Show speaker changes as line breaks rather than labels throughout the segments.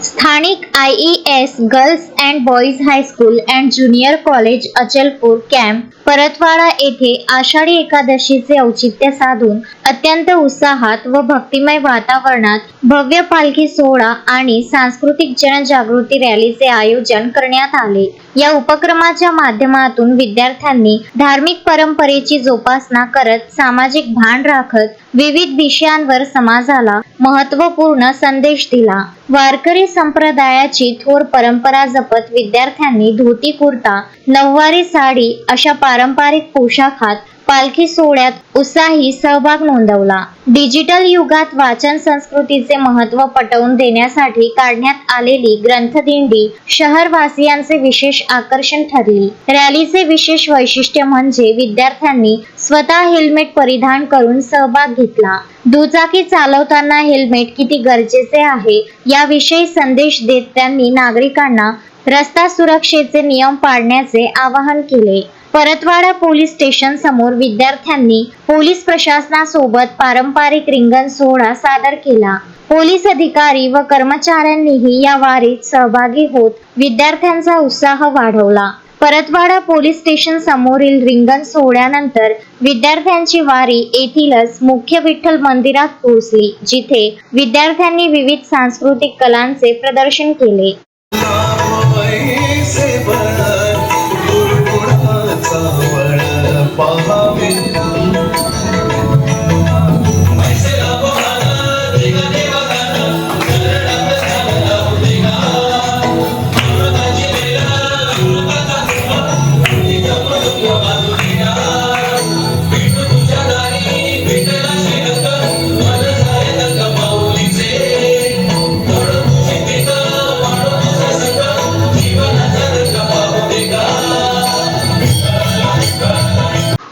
स्थानिक IES girls and boys high school and junior college Achalpur camp Paratwada येथे आषाढी एकादशीचे औचित्य साधून अत्यंत उत्साहात व भक्तिमय वातावरणात भव्य पालखी सोहळा आणि सांस्कृतिक जनजागृती रॅलीचे आयोजन करण्यात आले। या उपक्रमाच्या माध्यमातून विद्यार्थ्यांनी धार्मिक परंपरेची जोपासना करत सामाजिक भान राखत विविध विषयांवर समाजाला महत्त्वपूर्ण संदेश दिला। वारकरी संप्रदायाची थोर परंपरा जपत विद्यार्थ्यांनी धोती कुर्ता, नऊवारी साडी अशा पारंपरिक पोशाखात पालखी सोहळ्यात उत्साही सहभाग नोंदवला। डिजिटल युगात वाचन संस्कृतीचे महत्त्व पटवून देण्यासाठी काढण्यात आलेली ग्रंथदिंडी शहरवासियांचे विशेष आकर्षण ठरली। रॅलीचे विशेष वैशिष्ट्य म्हणजे विद्यार्थ्यांनी स्वतः हेल्मेट परिधान करून सहभाग घेतला। दुचाकी चालवताना हेल्मेट किती गरजेचे आहे याविषयी संदेश देत त्यांनी नागरिकांना रस्ता सुरक्षेचे नियम पाळण्याचे आवाहन केले। परतवाडा पोलीस स्टेशन समोर विद्यार्थ्यांनी पोलीस प्रशासनासोबत पारंपरिक रिंगण सोहळा सादर केला। पोलीस अधिकारी व कर्मचाऱ्यांनीही या वारीत सहभागी होत विद्यार्थ्यांचा उत्साह वाढवला। परतवाडा पोलीस स्टेशन समोरील रिंगण सोहळ्यानंतर विद्यार्थ्यांची वारी येथीलच मुख्य विठ्ठल मंदिरात पोहोचली, जिथे विद्यार्थ्यांनी विविध सांस्कृतिक कलांचे प्रदर्शन केले।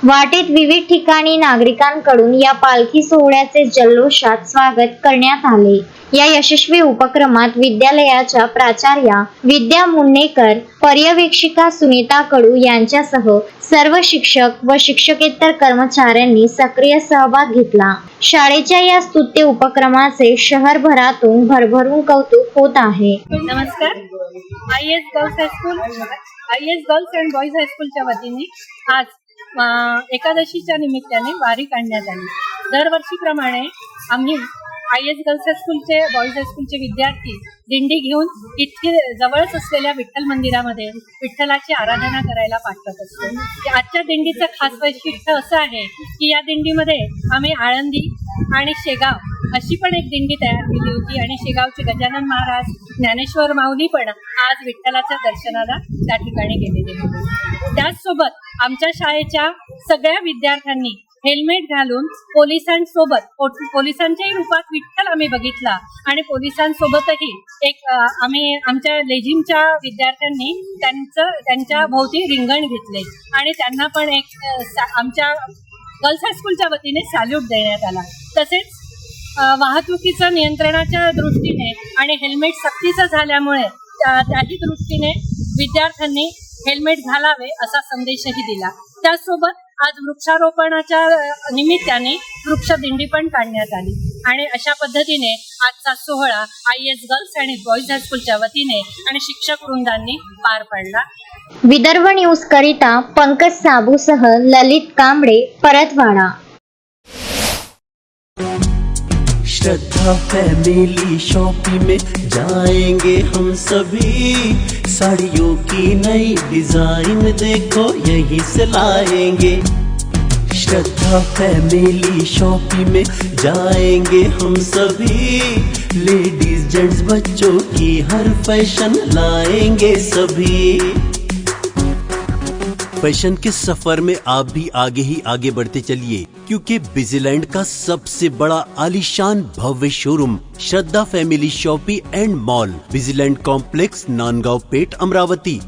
वाटेत विविध ठिकाणी नागरिकांकडून या पालखी सोहळ्याचे जल्लोषात स्वागत करण्यात आले। या यशस्वी उपक्रमात विद्यालयाच्या प्राचार्या विद्या मुन्नेकर, पर्यवेक्षिका सुनीता कडू यांच्यासह सर्व शिक्षक व शिक्षकेतर कर्मचाऱ्यांनी सक्रिय सहभाग घेतला। शाळेच्या या स्तुत्य उपक्रमाचे शहरभरातून भरभरून कौतुक होत आहे।
नमस्कार। IES गर्ल्स अँड बॉईज हायस्कूलच्या वतीने आज एकादशीच्या निमित्ताने वारी काढण्यात आली। दरवर्षीप्रमाणे आम्ही IES गर्ल्स हायस्कूलचे बॉईज हायस्कूलचे विद्यार्थी दिंडी घेऊन इथे जवळच असलेल्या विठ्ठल मंदिरामध्ये विठ्ठलाची आराधना करायला पाठवत असतो। आजच्या दिंडीचं खास वैशिष्ट्य असं आहे की या दिंडीमध्ये आम्ही आळंदी आणि शेगाव अशी पण एक दिंडी तयार केली होती आणि शेगावचे गजानन महाराज, ज्ञानेश्वर माऊली पण आज विठ्ठलाच्या दर्शनाला त्या ठिकाणी गेलेले होते। त्याचसोबत आमच्या शाळेच्या सगळ्या विद्यार्थ्यांनी हेल्मेट घालून पोलिसांच्याही रूपात विठ्ठल आम्ही बघितला आणि पोलिसांसोबतही एक आम्ही आमच्या लेझिमच्या विद्यार्थ्यांनी त्यांच्या भोवती रिंगण घेतले आणि त्यांना पण एक आमच्या गर्ल्स हायस्कूलच्या वतीने सॅल्यूट देण्यात आला। तसेच वाहतुकीचं नियंत्रणाच्या दृष्टीने आणि हेल्मेट सक्तीचं झाल्यामुळे त्याही दृष्टीने विद्यार्थ्यांनी हेल्मेट घालावे असा संदेशही दिला। त्याचसोबत आज वृक्षारोपणाच्या निमित्ताने वृक्षदिंडी पण काढण्यात आली आणि अशा पद्धतीने आजचा सोहळा IES गर्ल्स आणि बॉईज हायस्कूलच्या वतीने आणि शिक्षक वृंदांनी पार पडला।
विदर्भ न्यूज करिता पंकज साबूसह ललित कांबळे, परतवाडा।
श्रद्धा फैमिली शॉपिंग में जाएंगे हम सभी, साड़ियों की नई डिजाइन देखो यहीं से लाएंगे। श्रद्धा फैमिली शॉपिंग में जाएंगे हम सभी, लेडीज जेंट्स बच्चों की हर फैशन लाएंगे सभी। फैशन के सफर में आप भी आगे ही आगे बढ़ते चलिए, क्योंकि बिजीलैंड का सबसे बड़ा आलीशान भव्य showroom Shraddha family shopping and mall, Busyland complex, Nandgaon Peth, Amravati.